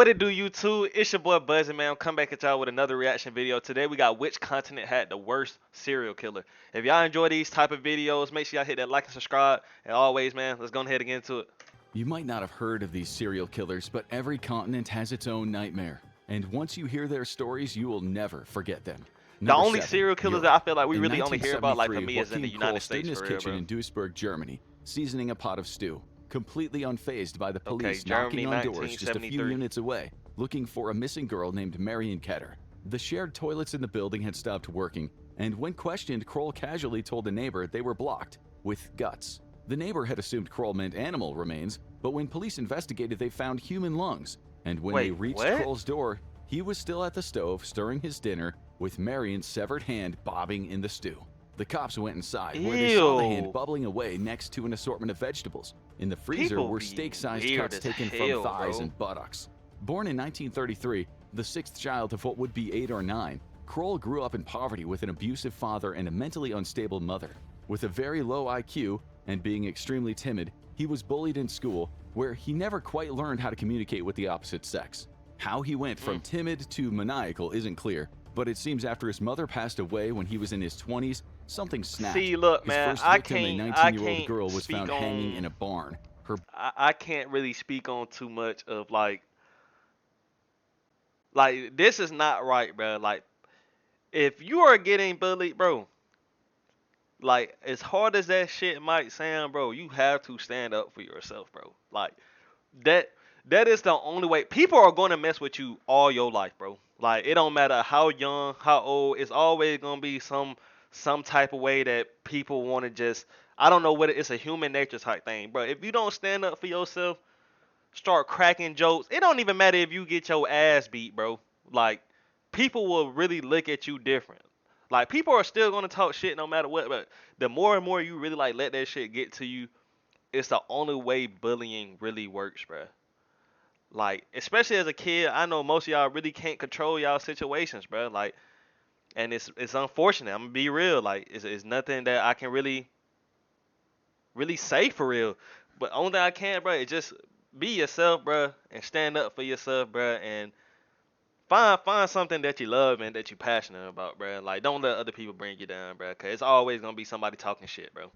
What it do, YouTube? It's your boy Buzzy, man. I'm coming back at y'all with another reaction video. Today we got which continent had the worst serial killer. If y'all enjoy these type of videos, make sure y'all hit that like and subscribe. And always, man, let's go ahead and get into it. You might not have heard of these serial killers, but every continent has its own nightmare. And once you hear their stories, you will never forget them. The Number only 7, serial killers Europe. that I feel like we In really only hear about, like for 1973, me, is in the Joaquin United Kroll stood States, in his for real, kitchen bro. in Duisburg, Germany, seasoning a pot of stew, completely unfazed by the police Germany, knocking on doors just a few 1973. units away, looking for a missing girl named Marion Ketter. The shared toilets in the building had stopped working, and when questioned, Kroll casually told a neighbor they were blocked with guts. The neighbor had assumed Kroll meant animal remains, but when police investigated, they found human lungs. And when they reached what? Kroll's door, he was still at the stove stirring his dinner with Marion's severed hand bobbing in the stew. The cops went inside, where they saw the hand Ew. bubbling away next to an assortment of vegetables. In the freezer People were be steak-sized weird cuts as taken hell, from thighs bro. and buttocks. Born in 1933, the sixth child of what would be 8 or 9, Kroll grew up in poverty with an abusive father and a mentally unstable mother. With a very low IQ and being extremely timid, he was bullied in school, where he never quite learned how to communicate with the opposite sex. How he went from timid to maniacal isn't clear, but it seems after his mother passed away when he was in his 20s, something snapped. See, look, His man, first I victim, a can't 19-year-old girl, was speak found on. hanging in a barn. Her I can't really speak on too much of like this is not right, bro. Like if you are getting bullied, bro, like as hard as that shit might sound, bro, you have to stand up for yourself, bro. Like that that is the only way. People are going to mess with you all your life, bro. Like it don't matter how young, how old, it's always going to be some type of way that people want to just, I don't know what it's a human nature type thing, bro. If you don't stand up for yourself, start cracking jokes. It don't even matter if you get your ass beat, bro. Like people will really look at you different. Like people are still gonna talk shit no matter what, but the more and more you really like let that shit get to you, it's the only way bullying really works, bro. Like especially as a kid, I know most of y'all really can't control y'all situations, bro. Like, and it's unfortunate. I'm gonna be real. Like it's nothing that I can really say for real. But only thing I can, bro, is just be yourself, bro, and stand up for yourself, bro, and find something that you love and that you're passionate about, bro. Like don't let other people bring you down, bro, cause it's always gonna be somebody talking shit, bro.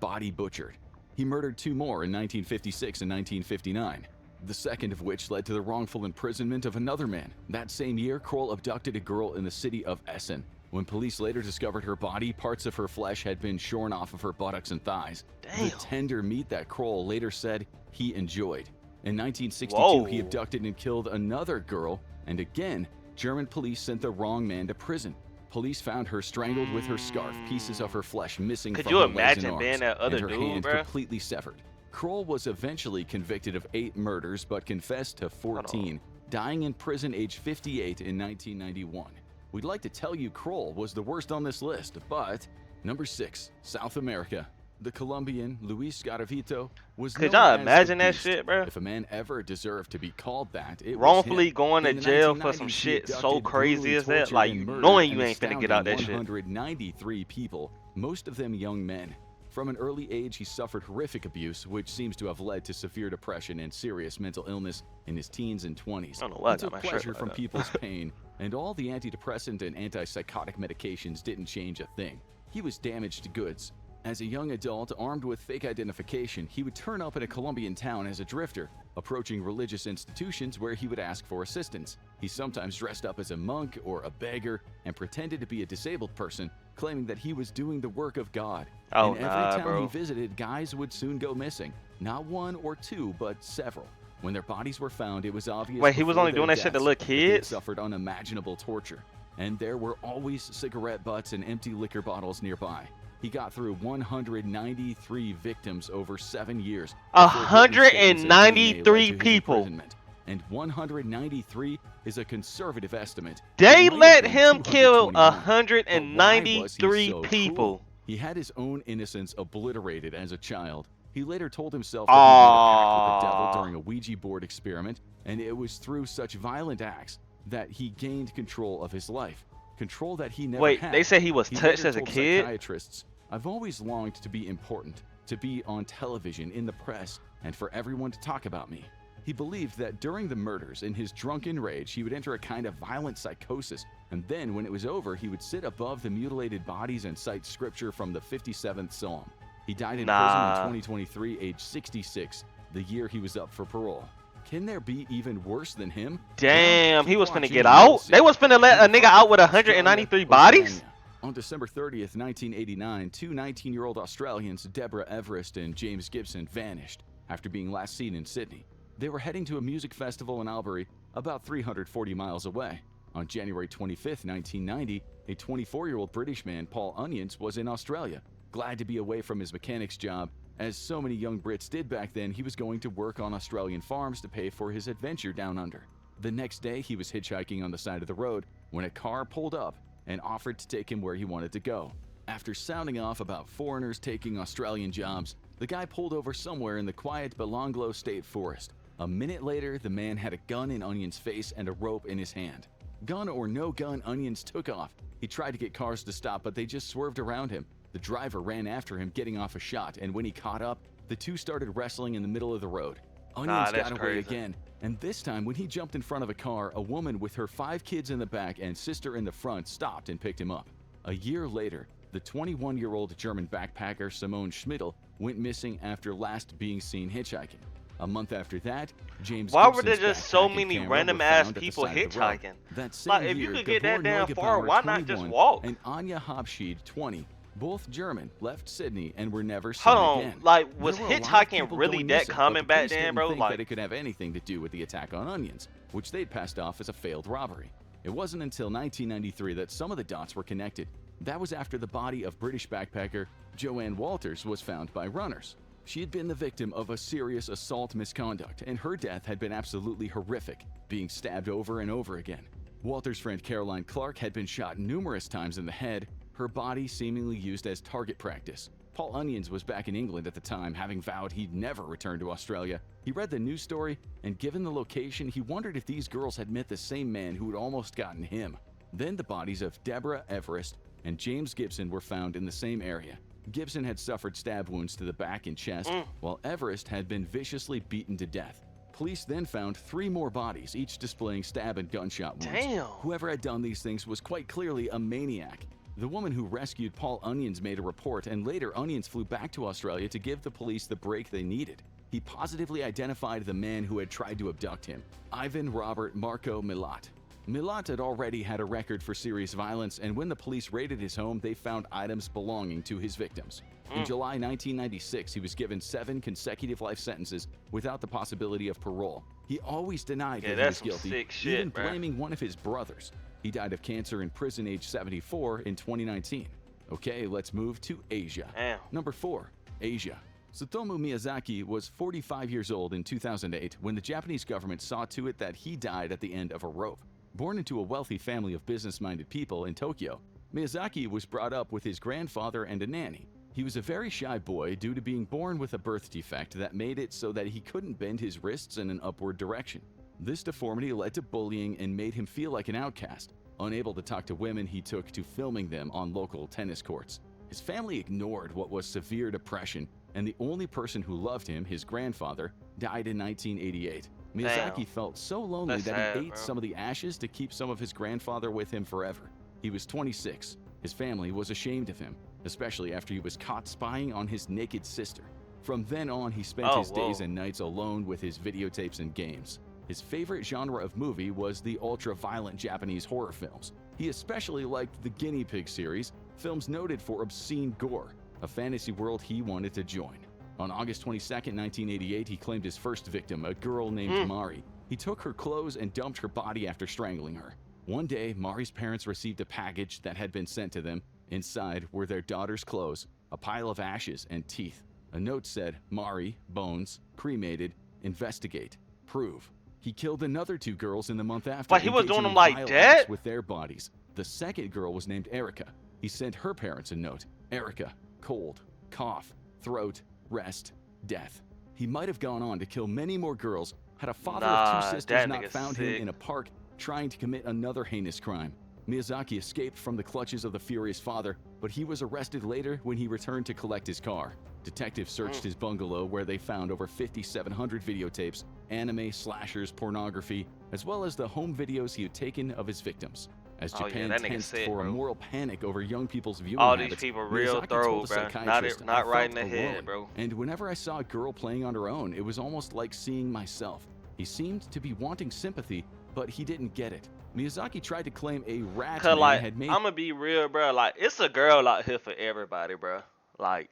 body butchered. He murdered 2 more in 1956 and 1959, the second of which led to the wrongful imprisonment of another man. That same year, Kroll abducted a girl in the city of Essen. When police later discovered her body, parts of her flesh had been shorn off of her buttocks and thighs. Damn. The tender meat that Kroll later said he enjoyed. In 1962, Whoa. he abducted and killed another girl, and again, German police sent the wrong man to prison. Police found her strangled with her scarf, pieces of her flesh missing Could from you her legs and imagine arms, being that other and her dude, hand bro? completely severed. Kroll was eventually convicted of 8 murders but confessed to 14, dying in prison age 58 in 1991. We'd like to tell you Kroll was the worst on this list, but number 6, South America. The Colombian Luis Garavito was Could known y'all as imagine the that Beast. shit, bro? If a man ever deserved to be called that, it was Wrongfully him. going to In the jail for some 1990s, he shit so abducted, crazy brutally as that, tortured, like and you murdered knowing you an ain't finna get out that astounding shit. 193 people, most of them young men. From an early age, he suffered horrific abuse, which seems to have led to severe depression and serious mental illness in his teens and 20s. I don't know why I He got took my shirt pleasure like from that. people's pain, and all the antidepressant and antipsychotic medications didn't change a thing. He was damaged goods. As a young adult, armed with fake identification, he would turn up in a Colombian town as a drifter, approaching religious institutions where he would ask for assistance. He sometimes dressed up as a monk or a beggar and pretended to be a disabled person, claiming that he was doing the work of God. Oh, In every nah, town bro. he visited, guys would soon go missing. Not 1 or 2, but several. When their bodies were found, it was obvious. Wait, he was before only their doing that shit to deaths little that they had kids? suffered unimaginable torture. And there were always cigarette butts and empty liquor bottles nearby. He got through 193 victims over 7 years. before witness statements and DNA led to 193 his people. imprisonment. And 193 is a conservative estimate. They It might have let been him kill 221. But why was he 193 so people. cruel? He had his own innocence obliterated as a child. He later told himself that he made a pact with the devil during a Ouija board experiment, and it was through such violent acts that he gained control of his life. Control that he never Wait, had. they said he was He touched later as a told kid? psychiatrists, "I've always longed to be important, to be on television, in the press, and for everyone to talk about me." He believed that during the murders, in his drunken rage, he would enter a kind of violent psychosis, and then when it was over, he would sit above the mutilated bodies and cite scripture from the 57th Psalm. He died in prison in Nah. 2023, age 66, the year he was up for parole. Can there be even worse than him? Damn, Well, he keep was finna watching get and you'll out? see. They was finna let a Number nigga out with 5, 193 Australia, bodies? Oceania. On December 30th, 1989, two 19-year-old Australians, Deborah Everest and James Gibson, vanished after being last seen in Sydney. They were heading to a music festival in Albury, about 340 miles away. On January 25, 1990, a 24-year-old British man, Paul Onions, was in Australia. Glad to be away from his mechanic's job, as so many young Brits did back then, he was going to work on Australian farms to pay for his adventure down under. The next day, he was hitchhiking on the side of the road when a car pulled up and offered to take him where he wanted to go. After sounding off about foreigners taking Australian jobs, the guy pulled over somewhere in the quiet Belanglo State Forest. A minute later, the man had a gun in Onion's face and a rope in his hand. Gun or no gun, Onions took off. He tried to get cars to stop, but they just swerved around him. The driver ran after him, getting off a shot, and when he caught up, the two started wrestling in the middle of the road. Onions that's got away crazy. again, and this time when he jumped in front of a car, a woman with her 5 kids in the back and sister in the front stopped and picked him up. A year later, the 21-year-old German backpacker Simone Schmidl went missing after last being seen hitchhiking. A month after that, James Why were there Gibson's just so backpack and many camera random were ass found at the people side of the road. hitchhiking? That same Like, if you year, could get that Gabor damn far, Neugebauer, why not just 21, walk? and Anja Habschied, 20, both German, left Sydney and were never seen Hold on, again. like, There was were a lot of hitchhiking people really going that missing, common but the back police then, didn't bro? think Like, that it could have anything to do with the attack on Onions, which they'd passed off as a failed robbery. It wasn't until 1993 that some of the dots were connected. That was after the body of British backpacker Joanne Walters was found by runners. She had been the victim of a serious assault misconduct, and her death had been absolutely horrific, being stabbed over and over again. Walter's friend Caroline Clark had been shot numerous times in the head, her body seemingly used as target practice. Paul Onions was back in England at the time, having vowed he'd never return to Australia. He read the news story, and given the location, he wondered if these girls had met the same man who had almost gotten him. Then the bodies of Deborah Everest and James Gibson were found in the same area. Gibson had suffered stab wounds to the back and chest, while Everest had been viciously beaten to death. Police then found 3 more bodies, each displaying stab and gunshot wounds. damn. Whoever had done these things was quite clearly a maniac. The woman who rescued Paul Onions made a report, and later Onions flew back to Australia to give the police the break they needed. He positively identified the man who had tried to abduct him, Ivan Robert Marco Milat. Milat had already had a record for serious violence, and when the police raided his home, they found items belonging to his victims. In July 1996, he was given 7 consecutive life sentences without the possibility of parole. He always denied that he that's was some guilty, sick shit, even bruh. blaming one of his brothers. He died of cancer in prison age 74 in 2019. Okay, let's move to Asia. Damn. Number 4, Asia. Tsutomu Miyazaki was 45 years old in 2008 when the Japanese government saw to it that he died at the end of a rope. Born into a wealthy family of business-minded people in Tokyo, Miyazaki was brought up with his grandfather and a nanny. He was a very shy boy due to being born with a birth defect that made it so that he couldn't bend his wrists in an upward direction. This deformity led to bullying and made him feel like an outcast. Unable to talk to women, he took to filming them on local tennis courts. His family ignored what was severe depression, and the only person who loved him, his grandfather, died in 1988. Miyazaki Damn. felt so lonely That's that sad, he ate bro. some of the ashes to keep some of his grandfather with him forever. He was 26. His family was ashamed of him, especially after he was caught spying on his naked sister. From then on, he spent Oh, his days whoa. and nights alone with his videotapes and games. His favorite genre of movie was the ultra-violent Japanese horror films. He especially liked the Guinea Pig series, films noted for obscene gore, a fantasy world he wanted to join. On August 22, 1988, he claimed his first victim, a girl named Mari. He took her clothes and dumped her body after strangling her. One day, Mari's parents received a package that had been sent to them. Inside were their daughter's clothes, a pile of ashes, and teeth. A note said, "Mari, bones, cremated, investigate, prove." He killed another 2 girls in the month after. Like, he was engaging doing them in like vile that? acts with their bodies. The second girl was named Erica. He sent her parents a note. Erica, cold, cough, throat, rest, death. He might have gone on to kill many more girls had a father of 2 Nah, sisters that not nigga's found sick. him in a park trying to commit another heinous crime. Miyazaki escaped from the clutches of the furious father, but he was arrested later when he returned to collect his car. Detectives searched his bungalow where they found over 5,700 videotapes anime, slashers, pornography, as well as the home videos he had taken of his victims. As Oh yeah, Japan that nigga tensed sick, for a bro. moral panic over young people's viewing All these habits, people real Miyazaki throw, told a bro. psychiatrist, Not "I right in felt the head, alone, bro. and whenever I saw a girl playing on her own, it was almost like seeing myself." He seemed to be wanting sympathy, but he didn't get it. Miyazaki tried to claim a rat Cause man like had made I'ma be real, bro. Like it's a girl out here for everybody, bro. Like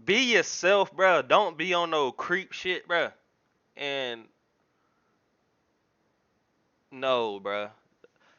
be yourself, bro. Don't be on no creep shit, bro. And no, bro.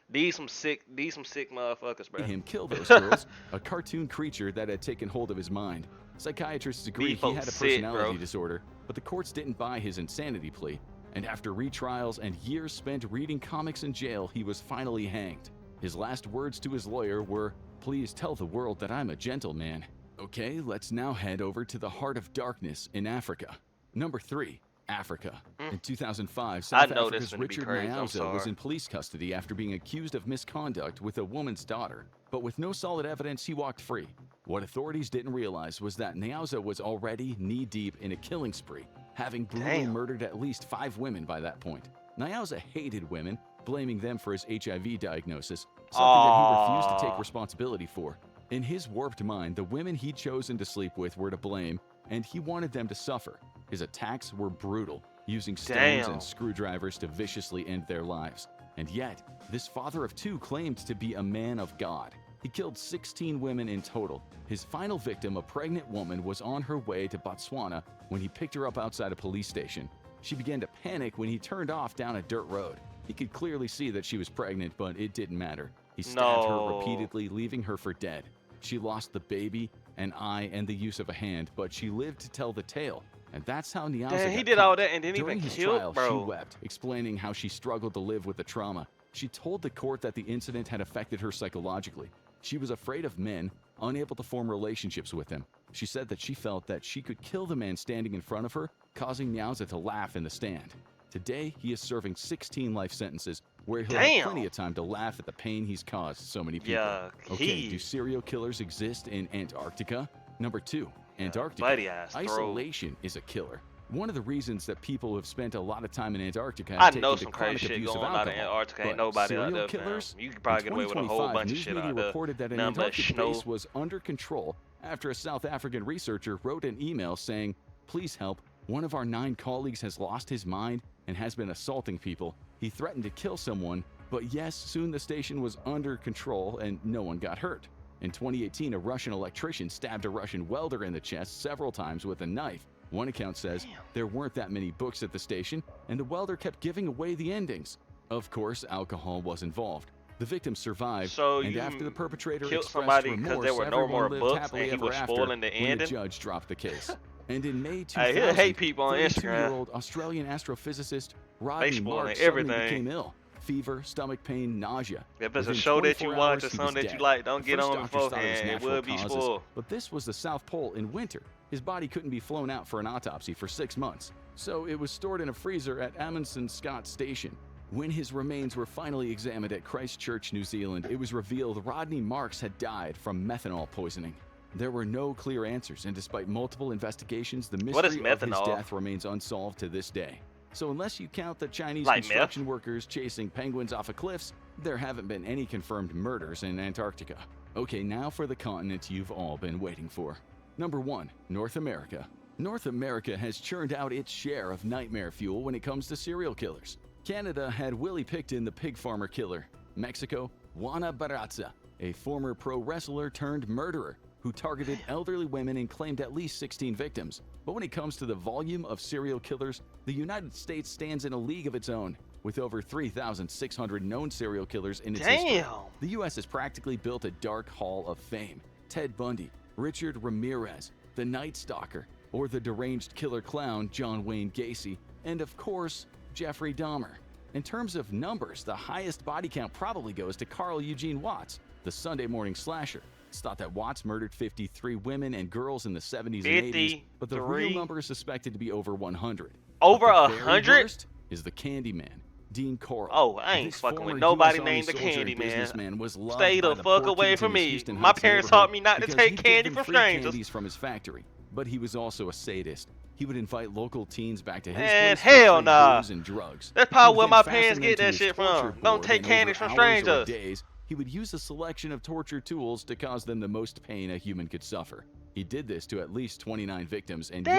These some sick motherfuckers, bro. him kill those girls, a cartoon creature that had taken hold of his mind. Psychiatrists agree These he folks had a sick, personality bro. disorder, but the courts didn't buy his insanity plea. And after retrials and years spent reading comics in jail, he was finally hanged. His last words to his lawyer were, "Please tell the world that I'm a gentleman." Okay, let's now head over to the heart of darkness in Africa. Number 3. Africa. In 2005, I South know this Africa's finna be Richard crazy, I'm Nyauza was sorry. in police custody after being accused of misconduct with a woman's daughter. But with no solid evidence, he walked free. What authorities didn't realize was that Nyauza was already knee-deep in a killing spree, having brutally Damn. murdered at least 5 women by that point. Nyauza hated women, blaming them for his HIV diagnosis, something that he refused to take Aw. responsibility for. In his warped mind, the women he'd chosen to sleep with were to blame, and he wanted them to suffer. His attacks were brutal, using stones Damn. and screwdrivers to viciously end their lives. And yet, this father of 2 claimed to be a man of God. He killed 16 women in total. His final victim, a pregnant woman, was on her way to Botswana when he picked her up outside a police station. She began to panic when he turned off down a dirt road. He could clearly see that she was pregnant, but it didn't matter. He stabbed her No. repeatedly, leaving her for dead. She lost the baby, an eye, and the use of a hand, but she lived to tell the tale. And that's how Nyauza Damn, he got did all caught. that and didn't During even his kill, trial, bro. she wept, explaining how she struggled to live with the trauma. She told the court that the incident had affected her psychologically. She was afraid of men, unable to form relationships with them. She said that she felt that she could kill the man standing in front of her, causing Nyauza to laugh in the stand. Today, he is serving 16 life sentences, where he'll have Damn. plenty of time to laugh at the pain he's caused so many people. Yeah, Okay, do serial killers exist in Antarctica? Number 2, Antarctica. buddy ass throw. Isolation is a killer. One of the reasons that people who have spent a lot of time in Antarctica have I taken know to some chronic crazy shit abuse going of on out in alcohol. Antarctica. Ain't But nobody out serial there, killers? fam. You could probably In get away with a whole 2025, bunch of news shit media out there. reported that an Nothing but Antarctic snow. base was under control after a South African researcher wrote an email saying, "Please help. One of our 9 colleagues has lost his mind and has been assaulting people. He threatened to kill someone, but yes, soon the station was under control and no one got hurt." In 2018, a Russian electrician stabbed a Russian welder in the chest several times with a knife. One account says there weren't that many books at the station, and the welder kept giving away the endings. Of course, alcohol was involved. The victim survived, So and you after the perpetrator killed expressed somebody 'cause remorse, there were no everyone more lived books happily and he ever was after spoiling the when ending? the judge dropped the case. And in May Hey, 2000, he'll hate people on Instagram. 32-year-old Australian astrophysicist Rodney spoiling Marks suddenly everything. became ill. Fever, stomach pain, nausea. If it's a Within show that you 24 watch hours, or he something was that you dead. like, don't The get first on doctors thought beforehand. It natural will be causes, spoiled. but this was the South Pole in winter. His body couldn't be flown out for an autopsy for 6 months, so it was stored in a freezer at Amundsen Scott Station. When his remains were finally examined at Christchurch, New Zealand, it was revealed Rodney Marks had died from methanol poisoning. There were no clear answers, and despite multiple investigations, the What is mystery of his methanol? death remains unsolved to this day. So unless you count the Chinese Like construction workers chasing penguins off of cliffs, there haven't been any confirmed murders in Antarctica. Okay, now for the continent you've all been waiting for. Number 1, North America. North America has churned out its share of nightmare fuel when it comes to serial killers. Canada had Willie Picton, the pig farmer killer. Mexico, Juana Barraza, a former pro wrestler turned murderer who targeted elderly women and claimed at least 16 victims. But when it comes to the volume of serial killers, the United States stands in a league of its own, with over 3,600 known serial killers in its history. Damn. The U.S. has practically built a dark hall of fame. Ted Bundy, Richard Ramirez, the Night Stalker, or the deranged killer clown John Wayne Gacy, and of course, Jeffrey Dahmer. In terms of numbers, the highest body count probably goes to Carl Eugene Watts, the Sunday morning slasher. It's thought that Watts murdered 53 women and girls in the 70s and 80s, but the real 53? number is suspected to be over 100. Over But the very 100? worst is the Candyman, Dean Coral. Oh, I ain't This fucking former with nobody US Army named the soldier and Candyman. businessman was loved Stay by the the fuck poor away kids from in his me. Houston My Heights parents neighborhood taught me not to because take he'd give candy them from free strangers. candies from his factory, but he was also a sadist. He would invite local teens back to his Man, place for hell free nah. booze and drugs. That's He probably would where then my parents fasten them get to that his shit torture from. Don't board, take and over candies from hours or strangers. days, he would use a selection of torture tools to cause them the most pain a human could suffer. He did this to at least 29 victims, and yet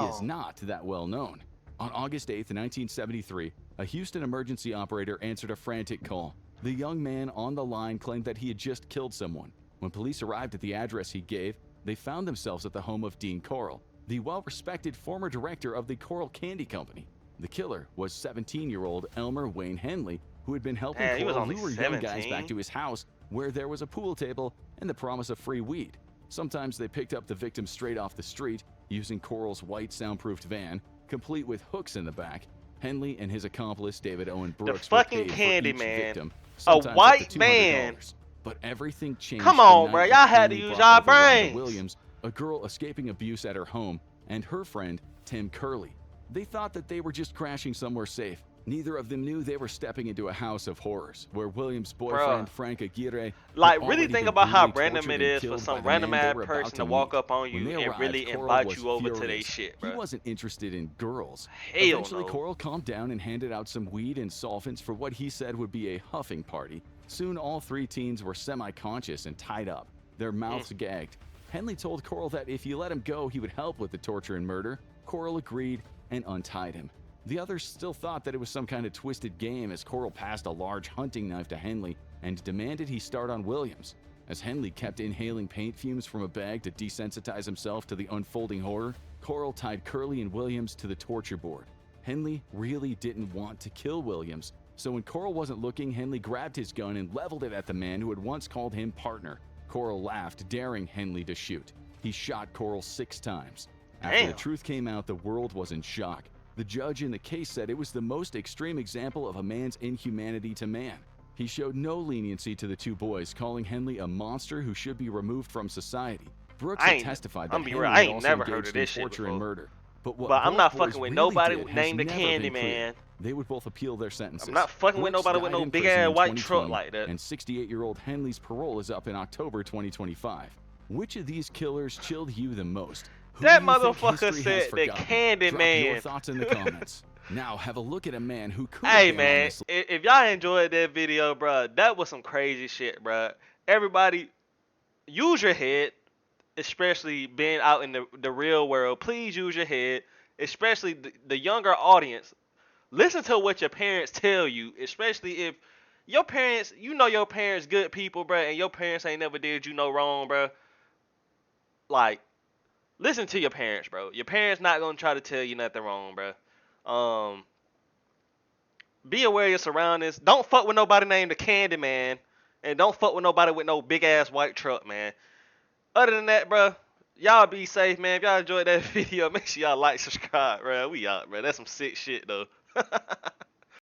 he is Damn. not that well known. On August 8, 1973, a Houston emergency operator answered a frantic call. The young man on the line claimed that he had just killed someone. When police arrived at the address he gave, they found themselves at the home of Dean Coral, the well-respected former director of the Coral Candy Company. The killer was 17-year-old Elmer Wayne Henley, who had been helping Man, he was Coral only lure young guys 17. back to his house where there was a pool table and the promise of free weed. Sometimes they picked up the victim straight off the street using Coral's white soundproofed van, complete with hooks in the back. Henley and his accomplice David Owen The Brooks were fucking paid for candy each man. victim, A sometimes up white to man. $200. But everything changed Come the on, night bro. that Y'all had to Henley use brought y'all over Rhonda brains. Williams, a girl escaping abuse at her home, and her friend Tim Curley. They thought that they were just crashing somewhere safe. Neither of them knew they were stepping into a house of horrors, where Williams' boyfriend, Bruh. Frank Aguirre, Like, had really already think been about how brutally random tortured it and is for killed by some the random man they ass were about person to to walk meet. up on When you they and arrived, really Coral invite was you over to their furious. shit, He bro. wasn't interested in girls. Hell Eventually, no. Coral calmed down and handed out some weed and solvents for what he said would be a huffing party. Soon, all three teens were semi-conscious and tied up, their mouths gagged. Henley told Coral that if he let him go, he would help with the torture and murder. Coral agreed and untied him. The others still thought that it was some kind of twisted game as Coral passed a large hunting knife to Henley and demanded he start on Williams. As Henley kept inhaling paint fumes from a bag to desensitize himself to the unfolding horror, Coral tied Curley and Williams to the torture board. Henley really didn't want to kill Williams, so when Coral wasn't looking, Henley grabbed his gun and leveled it at the man who had once called him partner. Coral laughed, daring Henley to shoot. He shot Coral 6 times. After the Damn. truth came out, the world was in shock. The judge in the case said it was the most extreme example of a man's inhumanity to man. He showed no leniency to the two boys, calling Henley a monster who should be removed from society. Brooks had testified that I'm be Henley real, I had ain't also never heard engaged of in this shit torture and before. murder. But what But I'm both not boys fucking with really nobody did has named the never Candy been clear. Man. They would both appeal their sentences. I'm not fucking with Brooks nobody with died no in big prison ass in white truck 2020, like that. and 68-year-old Henley's parole is up in October 2025. Which of these killers chilled you the most? Who That do you think motherfucker history has said the forgotten? Candy Drop your Man. thoughts in the comments. Now have a look at a man who could Hey have been on man, this if y'all enjoyed that video, bro, that was some crazy shit, bro. Everybody, use your head, especially being out in the real world. Please use your head, especially the younger audience. Listen to what your parents tell you, especially if your parents, you know your parents good people, bro, and your parents ain't never did you no wrong, bro. Like, listen to your parents, bro. Your parents not gonna try to tell you nothing wrong, bro. Um, be aware of your surroundings. Don't fuck with nobody named the Candy Man, and don't fuck with nobody with no big ass white truck, man. Other than that, bro, y'all be safe, man. If y'all enjoyed that video, make sure y'all like, subscribe, bro. We out, bro. That's some sick shit, though.